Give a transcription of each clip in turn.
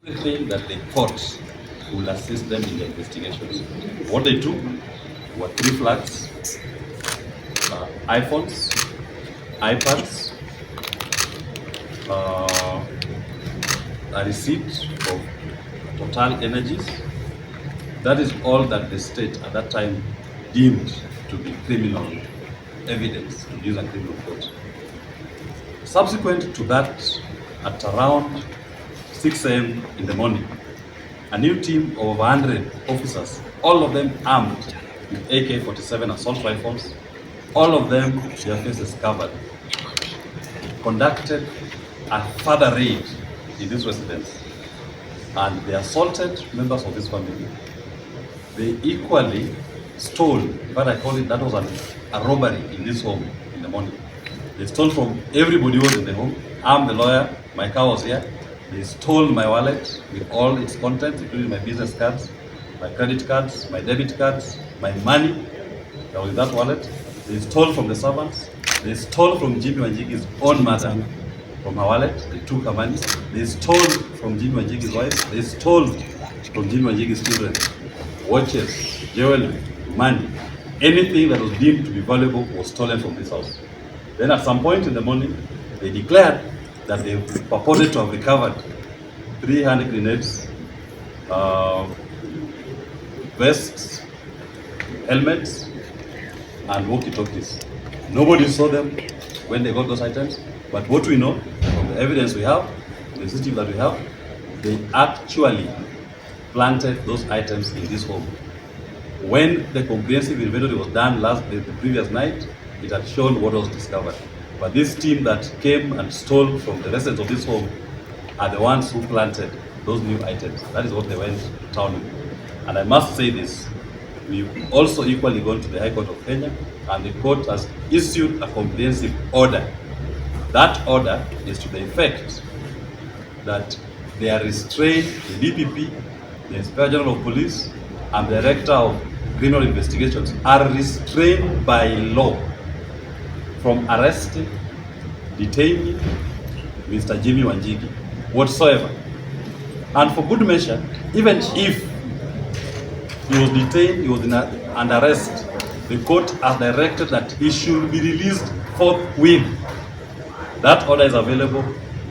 everything that they thought will assist them in their investigations. What they took were 3 flags, iPhones, iPads, a receipt of Total Energies. That is all that the state at that time deemed to be criminal evidence to use a criminal court. Subsequent to that, at around 6 a.m. in the morning, a new team of over 100 officers, all of them armed with AK-47 assault rifles, all of them their faces covered, conducted a further raid in this residence, and they assaulted members of this family. They equally stole, in fact I call it, that was a robbery in this home in the morning. They stole from everybody who was in the home. I'm the lawyer, my car was here. They stole my wallet with all its contents, including my business cards, my credit cards, my debit cards, my money that was in that wallet. They stole from the servants. They stole from Jimi Wanjigi's own mother from her wallet. They took her money. They stole from Jimi Wanjigi's wife. They stole from Jimi Wanjigi's children. Watches, jewelry, money, anything that was deemed to be valuable was stolen from this house. Then at some point in the morning, they declared that they purported to have recovered 3 hand grenades, vests, helmets, and walkie-talkies. Nobody saw them when they got those items, but what we know from the evidence we have, the CCTV that we have, they actually planted those items in this home. When the comprehensive inventory was done the previous night, it had shown what was discovered. But this team that came and stole from the residents of this home are the ones who planted those new items. That is what they went to town with. And I must say this, we've also equally gone to the High Court of Kenya, and the court has issued a comprehensive order. That order is to the effect that they are restrained, the DPP, the Inspector General of Police, and the Director of Criminal Investigations are restrained by law from arresting, detaining Mr. Jimi Wanjigi whatsoever. And for good measure, even if he was detained, he was under arrest, the court has directed that he should be released forthwith. That order is available,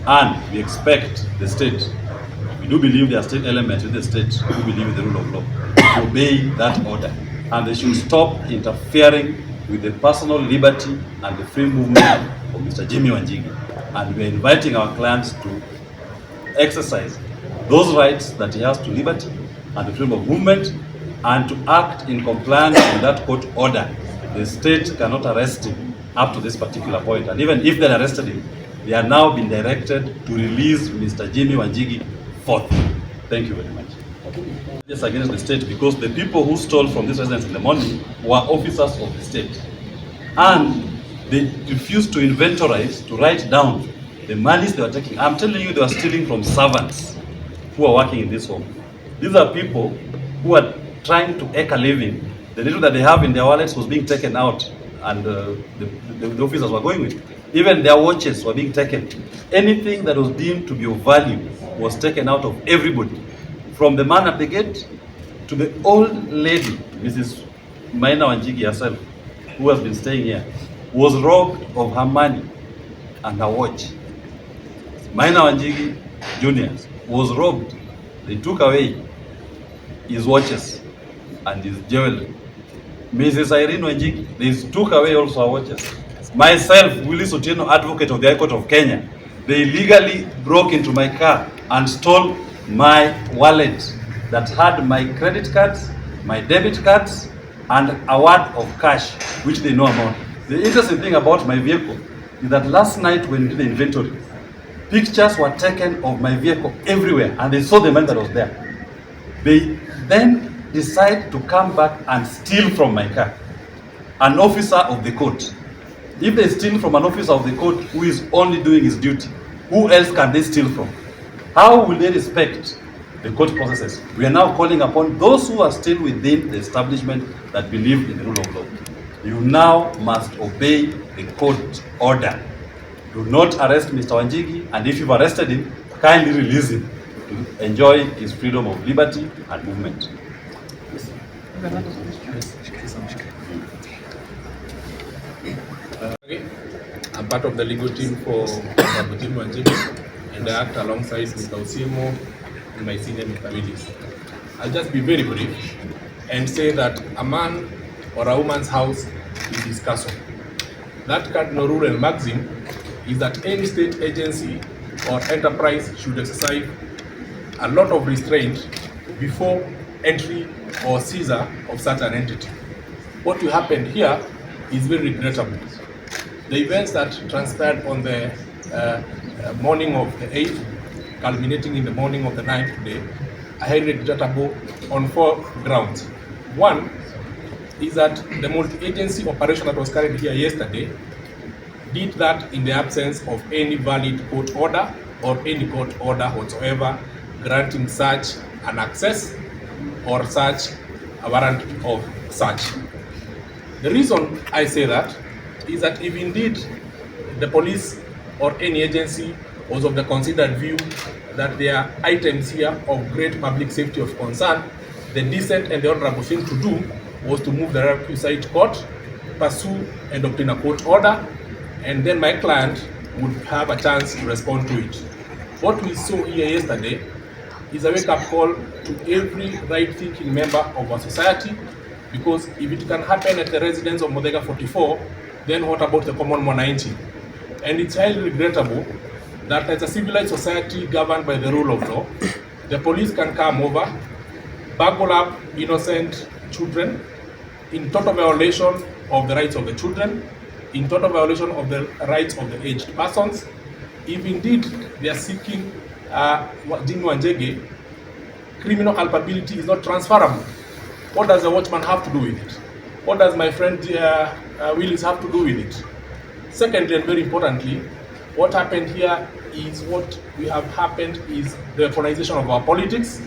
and we expect the state, we do believe there are state elements in the state who believe in the rule of law, to obey that order. And they should stop interfering with the personal liberty and the free movement of Mr. Jimi Wanjigi. And we are inviting our clients to exercise those rights that he has to liberty and the freedom of movement, and to act in compliance with that court order. The state cannot arrest him up to this particular point. And even if they arrested him, they are now being directed to release Mr. Jimi Wanjigi forth. Thank you very much. Yes, against the state, because the people who stole from this residence in the morning were officers of the state, and they refused to inventorize, to write down the monies they were taking. I'm telling you, they were stealing from servants who are working in this home. These are people who are trying to eke a living. The little that they have in their wallets was being taken out, and the officers were going with. Even their watches were being taken. Anything that was deemed to be of value was taken out of everybody. From the man at the gate to the old lady, Mrs. Maina Wanjigi herself, who has been staying here, was robbed of her money and her watch. Maina Wanjigi Jr. was robbed. They took away his watches and his jewelry. Mrs. Irene Wanjigi, they took away also her watches. Myself, Willis Otieno, advocate of the High Court of Kenya, they illegally broke into my car and stole my wallet that had my credit cards, my debit cards, and a wad of cash, which they know about. The interesting thing about my vehicle is that last night when we did the inventory, pictures were taken of my vehicle everywhere, and they saw the money that was there. They then decide to come back and steal from my car, an officer of the court. If they steal from an officer of the court who is only doing his duty, who else can they steal from? How will they respect the court processes? We are now calling upon those who are still within the establishment that believe in the rule of law. You now must obey the court order. Do not arrest Mr. Wanjigi, and if you've arrested him, kindly release him. to enjoy his freedom of liberty and movement. I'm part of the legal team for Jimi Wanjigi, and I act alongside Mr. Osiemo and my senior Mr. Willis. I'll just be very brief and say that a man or a woman's house is his castle. That cardinal rule and maxim is that any state agency or enterprise should exercise a lot of restraint before entry or seizure of such an entity. What will happen here is very regrettable. The events that transpired on the morning of the 8th, culminating in the morning of the 9th today, are highly regrettable on 4 grounds. One is that the multi-agency operation that was carried here yesterday did that in the absence of any valid court order or any court order whatsoever granting such an access or such a warrant of search. The reason I say that is that if indeed the police or any agency was of the considered view that there are items here of great public safety of concern, the decent and the honorable thing to do was to move the requisite court, pursue and obtain a court order, and then my client would have a chance to respond to it. What we saw here yesterday is a wake-up call to every right-thinking member of our society, because if it can happen at the residence of Muthaiga 44, then what about the common mwananchi? And it's highly regrettable that as a civilized society governed by the rule of law, the police can come over, bungle up innocent children in total violation of the rights of the children, in total violation of the rights of the aged persons. If indeed they are seeking Jimi Wanjigi, criminal culpability is not transferable. What does the watchman have to do with it? What does my friend Willis have to do with it? Secondly, and very importantly, what happened here is what we have happened is the weaponization of our politics,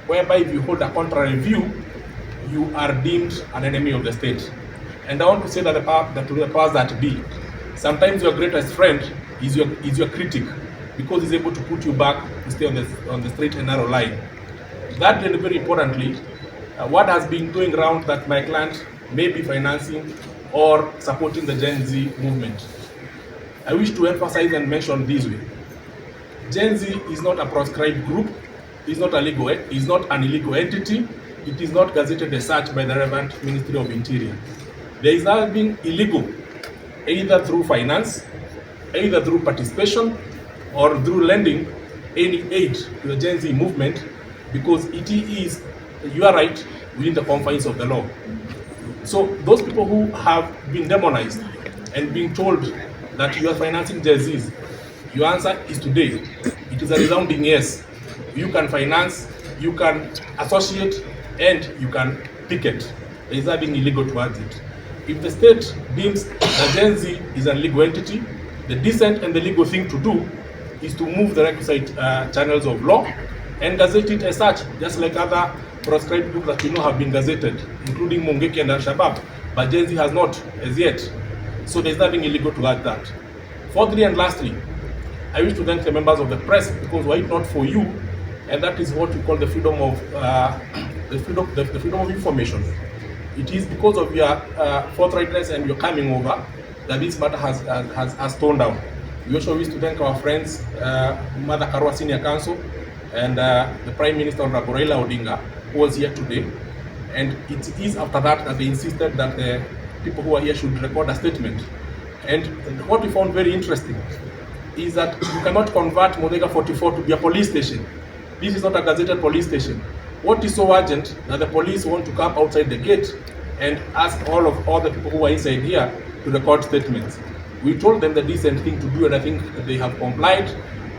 whereby if you hold a contrary view, you are deemed an enemy of the state. And I want to say that to the powers that be, sometimes your greatest friend is your critic, because he's able to put you back to stay on the straight and narrow line. That, and very importantly, what has been going around that my client may be financing or supporting the Gen Z movement. I wish to emphasize and mention this way. Gen Z is not a proscribed group, is not an illegal entity, it is not gazetted as such by the relevant Ministry of Interior. There is nothing illegal, either through finance, either through participation, or through lending any aid to the Gen Z movement, because it is your right within the confines of the law. So those people who have been demonized and being told that you are financing Gen Zs, your answer is today. It is a resounding yes. You can finance, you can associate, and you can picket. There is nothing illegal towards it. If the state deems that Gen Z is an illegal entity, the decent and the legal thing to do is to move the requisite channels of law and gazette it as such, just like other proscribed groups that we know have been gazetted, including Mungeki and Al-Shabaab, but Gen Z has not as yet. So there's nothing illegal to add that. Fourthly and lastly, I wish to thank the members of the press, because were it not for you, and that is what we call the freedom of freedom of information. It is because of your forthrightness and your coming over that this matter has toned down. We also wish to thank our friends, Mother Karua Senior Council, and the Prime Minister Honorable Raila Odinga, who was here today. And it is after that they insisted that the people who are here should record a statement. And what we found very interesting is that you cannot convert Muthaiga 44 to be a police station. This is not a gazetted police station. What is so urgent that the police want to come outside the gate and ask all the people who are inside here to record statements? We told them the decent thing to do, and I think they have complied,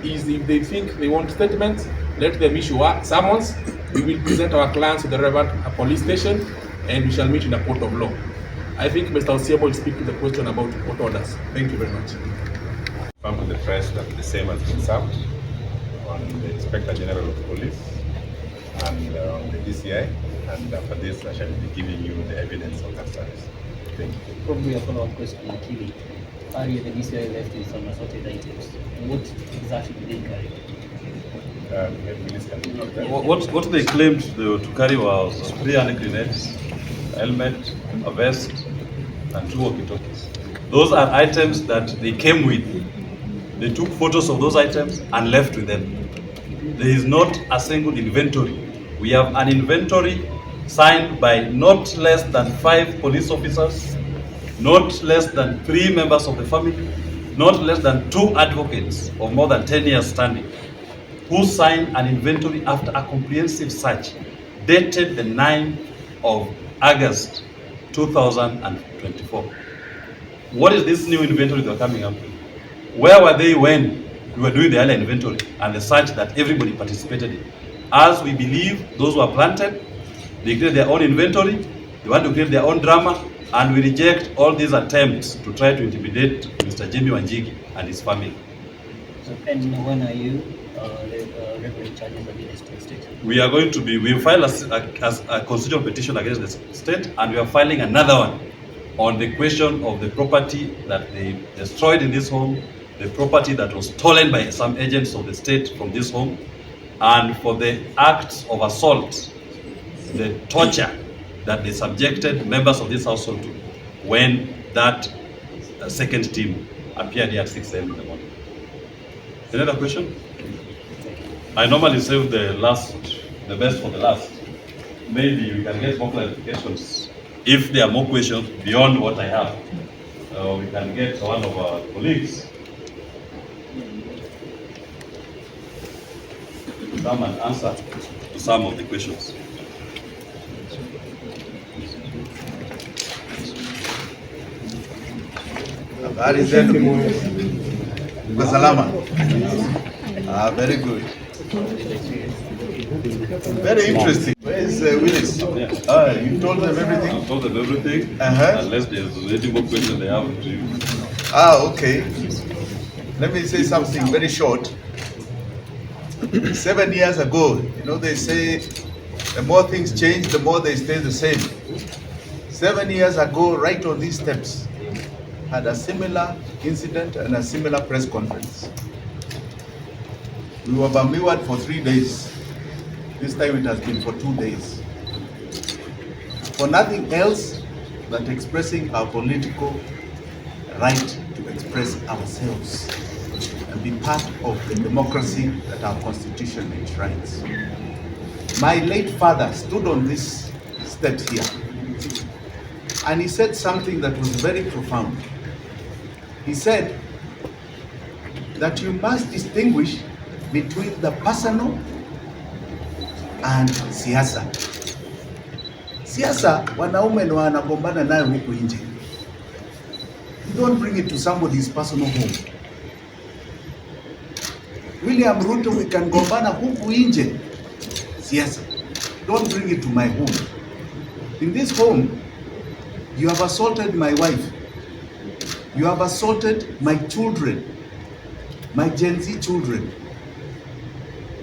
is if they think they want statements, let them issue summons. We will present our clients to the relevant police station, and we shall meet in a court of law. I think Mr. Osiemo will speak to the question about court orders. Thank you very much. From the press that the same has been served on the Inspector General of Police and on the DCI, and for this I shall be giving you the evidence of that service. Thank you. Probably a follow-up question on TV. Earlier the DCI left with some assorted items. What exactly did they carry? Police can do that. What they claimed to carry was 300 grenades, a helmet, a vest, and 2 walkie-talkies. Those are items that they came with. They took photos of those items and left with them. There is not a single inventory. We have an inventory signed by not less than 5 police officers, not less than 3 members of the family, not less than 2 advocates of more than 10 years standing, who signed an inventory after a comprehensive search dated the 9th of August 2024. What is this new inventory they're coming up with? Where were they when we were doing the earlier inventory and the search that everybody participated in? As we believe those who are planted, they create their own inventory, they want to create their own drama, and we reject all these attempts to try to intimidate Mr. Jimi Wanjigi and his family. And when are you levying charges against the state? We are going to be, we filed a constitutional petition against the state, and we are filing another one on the question of the property that they destroyed in this home, the property that was stolen by some agents of the state from this home, and for the acts of assault, the torture that they subjected members of this household to when that second team appeared here at 6 a.m. in the morning. Another question? I normally save the best for the last. Maybe we can get more clarifications. If there are more questions beyond what I have, we can get one of our colleagues to come and answer to some of the questions. Habari zenu? Mko salama? Very good. Very interesting. Where is Willis? Yeah. You told them everything? I told them everything, unless there's any more questions they have to you. Okay. Let me say something very short. 7 years ago, they say the more things change, the more they stay the same. 7 years ago, right on these steps, had a similar incident and a similar press conference. We were bambiwad for 3 days. This time it has been for 2 days. For nothing else but expressing our political right to express ourselves and be part of the democracy that our constitution enshrines. My late father stood on this steps here and he said something that was very profound. He said that you must distinguish between the personal and siasa. Siasa, wanaume ndio wanagombana nayo huku nje. You don't bring it to somebody's personal home. William Ruto, we can gombana huku nje. Siasa. Don't bring it to my home. In this home, you have assaulted my wife. You have assaulted my children, my Gen Z children.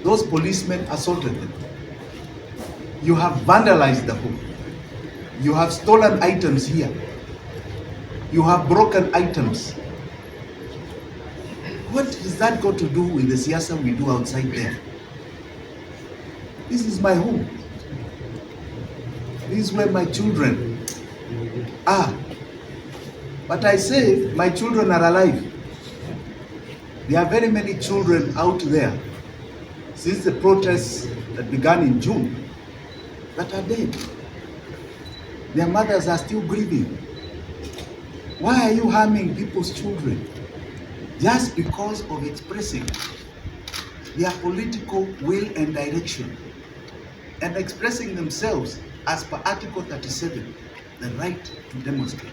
Those policemen assaulted them. You have vandalized the home. You have stolen items here. You have broken items. What does that got to do with the siasa we do outside there? This is my home. This is where my children are. But I say my children are alive. There are very many children out there since the protests that began in June that are dead. Their mothers are still grieving. Why are you harming people's children? Just because of expressing their political will and direction and expressing themselves as per Article 37, the right to demonstrate.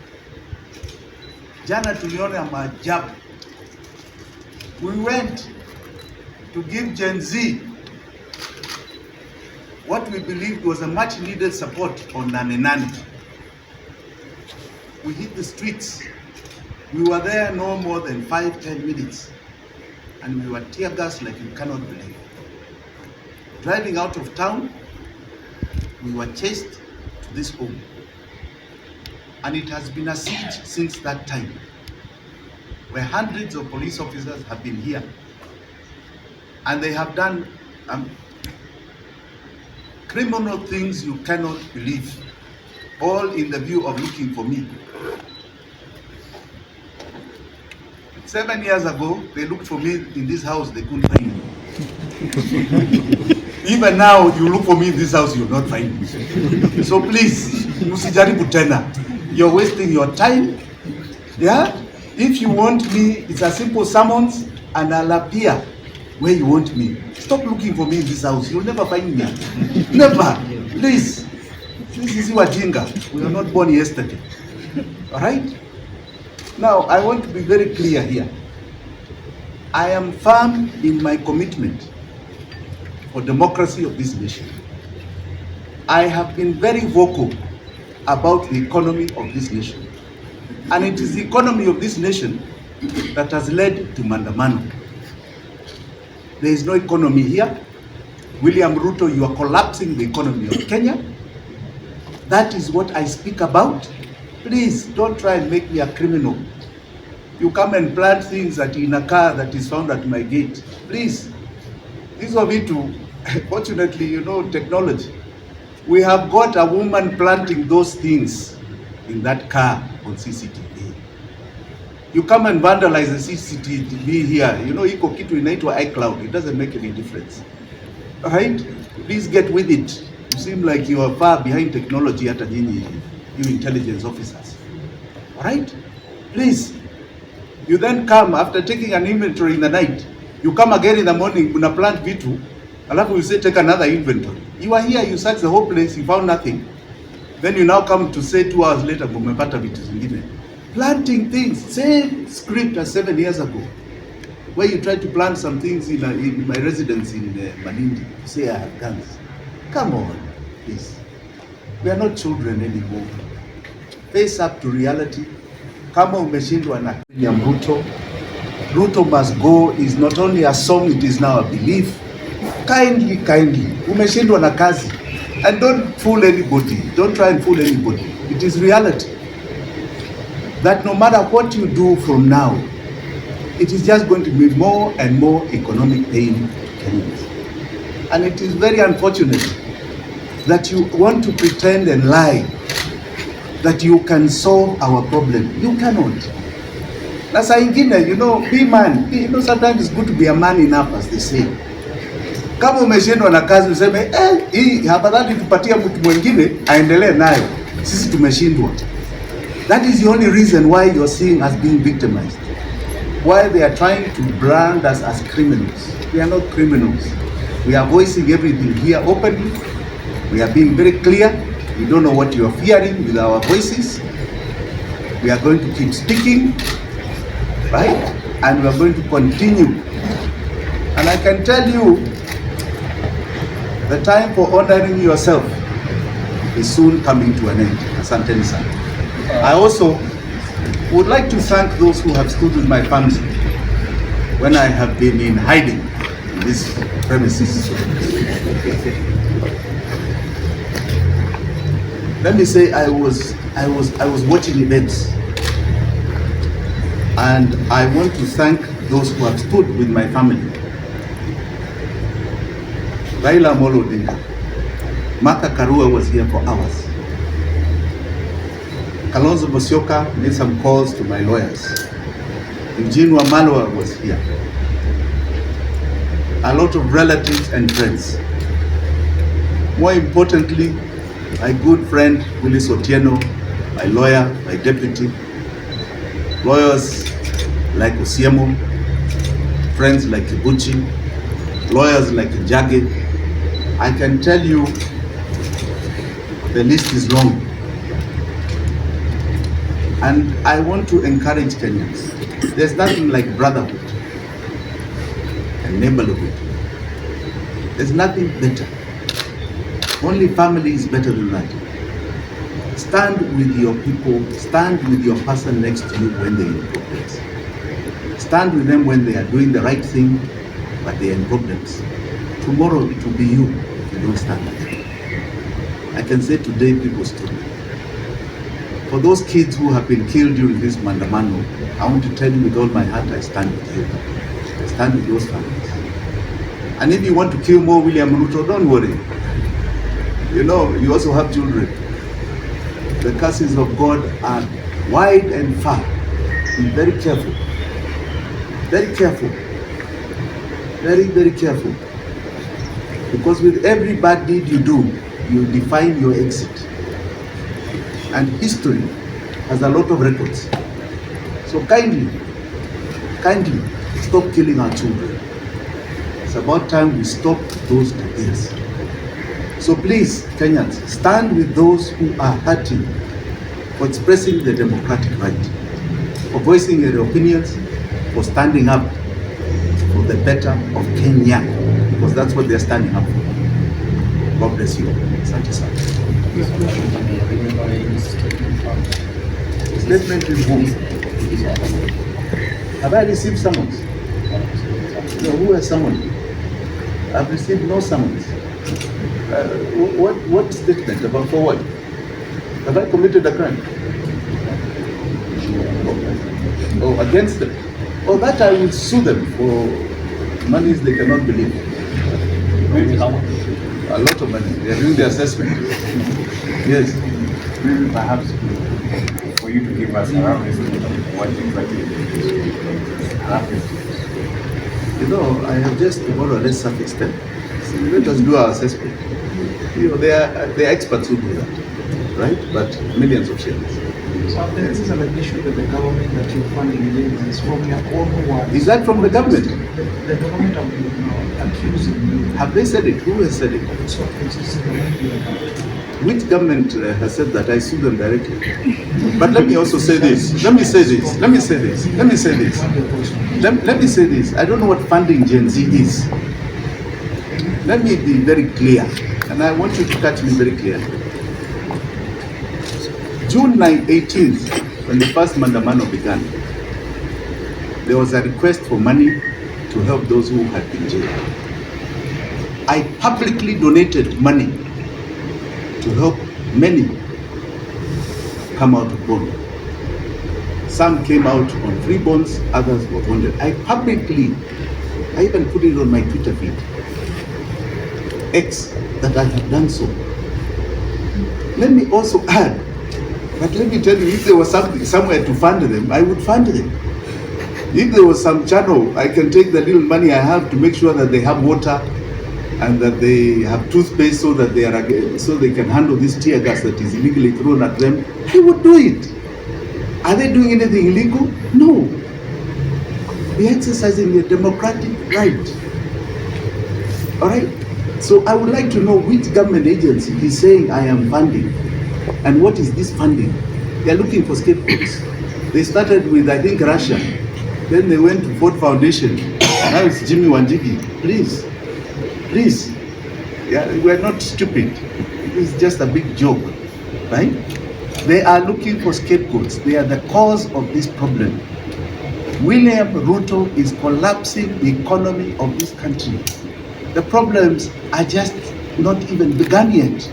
Jana tuliona maajabu. We went to give Gen Z what we believed was a much needed support on Nane Nane. We hit the streets. We were there no more than 5-10 minutes. And we were tear gassed like you cannot believe. Driving out of town, we were chased to this home. And it has been a siege since that time, where hundreds of police officers have been here. And they have done criminal things you cannot believe, all in the view of looking for me. 7 years ago, they looked for me in this house, they couldn't find me. Even now, you look for me in this house, you'll not find me. So please, musijaribu tena. You're wasting your time. Yeah? If you want me, it's a simple summons and I'll appear where you want me. Stop looking for me in this house. You'll never find me. Never. Please. This is wajinga. We were not born yesterday. All right? Now, I want to be very clear here. I am firm in my commitment for democracy of this nation. I have been very vocal about the economy of this nation. And it is the economy of this nation that has led to Maandamano. There is no economy here. William Ruto, you are collapsing the economy of Kenya. That is what I speak about. Please don't try and make me a criminal. You come and plant things in a car that is found at my gate. Please. This of it too. Fortunately, you know, technology. We have got a woman planting those things in that car on CCTV. You come and vandalize the CCTV here. You know, iko kitu inaitwa iCloud. It doesn't make any difference. All right? Please get with it. You seem like you are far behind technology hata nyinyi, you intelligence officers. All right? Please. You then come after taking an inventory in the night. You come again in the morning, una plant vitu, alafu you say take another inventory. You are here, you search the whole place, you found nothing. Then you now come to say 2 hours later, mumepata vitu zingine. Planting things, same script as 7 years ago, where you tried to plant some things in my residence in Malindi. You say I have guns. Come on, please. We are not children anymore. Face up to reality. Kama umeshindwa na William Ruto, Ruto Must Go is not only a song, it is now a belief. Kindly, umeshindwa na kazi. And don't fool anybody. Don't try and fool anybody. It is reality. That no matter what you do from now, it is just going to be more and more economic pain to Kenyans. And it is very unfortunate that you want to pretend and lie that you can solve our problem. You cannot. Na saa ingine, you know, be man. You know, sometimes it's good to be a man enough, as they say. Kama umeshindwa na kazi useme, hii hafadhali tupatia mtu mwingine aendelee nayo. Sisi tumeshindwa. That is the only reason why you're seeing us being victimized. Why they are trying to brand us as criminals. We are not criminals. We are voicing everything here openly. We are being very clear. We don't know what you are fearing with our voices. We are going to keep speaking, right? And we are going to continue. And I can tell you, the time for honoring yourself is soon coming to an end. Asanteni sana. I also would like to thank those who have stood with my family when I have been in hiding in this premises. Let me say I was watching events, and I want to thank those who have stood with my family. Raila Odinga, Martha Karua was here for hours. Kalonzo Musyoka made some calls to my lawyers. Eugene Wamalwa was here. A lot of relatives and friends. More importantly, my good friend Willis Otieno, my lawyer, my deputy, lawyers like Osiemo, friends like Kibuchi, lawyers like Jage. I can tell you the list is long. And I want to encourage Kenyans. There's nothing like brotherhood and neighborhood. There's nothing better. Only family is better than that. Stand with your people, stand with your person next to you when they're in problems. Stand with them when they are doing the right thing, but they are in problems. Tomorrow it will be you if you don't stand with them. I can say today people stood. For those kids who have been killed during this Maandamano, I want to tell you with all my heart, I stand with you. I stand with those families. And if you want to kill more William Ruto, don't worry. You know, you also have children. The curses of God are wide and far. Be very careful. Very careful. Very, very careful. Because with every bad deed you do, you define your exit. And history has a lot of records. So kindly stop killing our children. It's about time we stop those ideas. So please, Kenyans, stand with those who are hurting for expressing their democratic right, for voicing their opinions, for standing up for the better of Kenya, because that's what they're standing up for. God bless you. Asante sana. Statement with whom? Have I received summons? No, who has summoned? I've received no summons. What statement about for what? Have I committed a crime? Oh, against them? Oh, that I will sue them for monies they cannot believe. A lot of money. They are doing the assessment. Yes. Maybe perhaps for you to give us a rough estimate of what exactly happened. You know, I have just more or less surface them. So let us do our assessment. You know, they are experts who do that, right? But millions of shillings. So this is an issue that the government that you're funding is from your own words. Is that from the government? The government have been accusing you. Have they said it? Who has said it? So it is the government. Which government has said that? I sue them directly. But let me also say this. Let me say this. Let me say this. Let me say this. Let me say this. I don't know what funding Gen Z is. Let me be very clear, and I want you to catch me very clearly. June 18th, when the first Mandamano began, there was a request for money to help those who had been jailed. I publicly donated money to help many come out of bond. Some came out on free bonds, others were bonded. I even put it on my Twitter feed, X, that I have done so. Let me also add, but let me tell you, if there was something somewhere to fund them, I would fund them. If there was some channel, I can take the little money I have to make sure that they have water and that they have toothpaste so that they can handle this tear gas that is illegally thrown at them. I would do it. Are they doing anything illegal? No. They're exercising their democratic right. All right. So I would like to know which government agency is saying I am funding, and what is this funding? They are looking for scapegoats. They started with, I think, Russia. Then they went to Ford Foundation. Now it's Jimi Wanjigi. Please. Yeah, we're not stupid. It's just a big joke, right? They are looking for scapegoats. They are the cause of this problem. William Ruto is collapsing the economy of this country. The problems are just not even begun yet.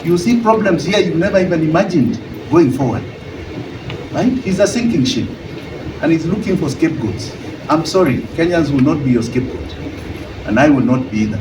You see problems here you never even imagined going forward, right? He's a sinking ship and he's looking for scapegoats. I'm sorry, Kenyans will not be your scapegoat, and I will not be either.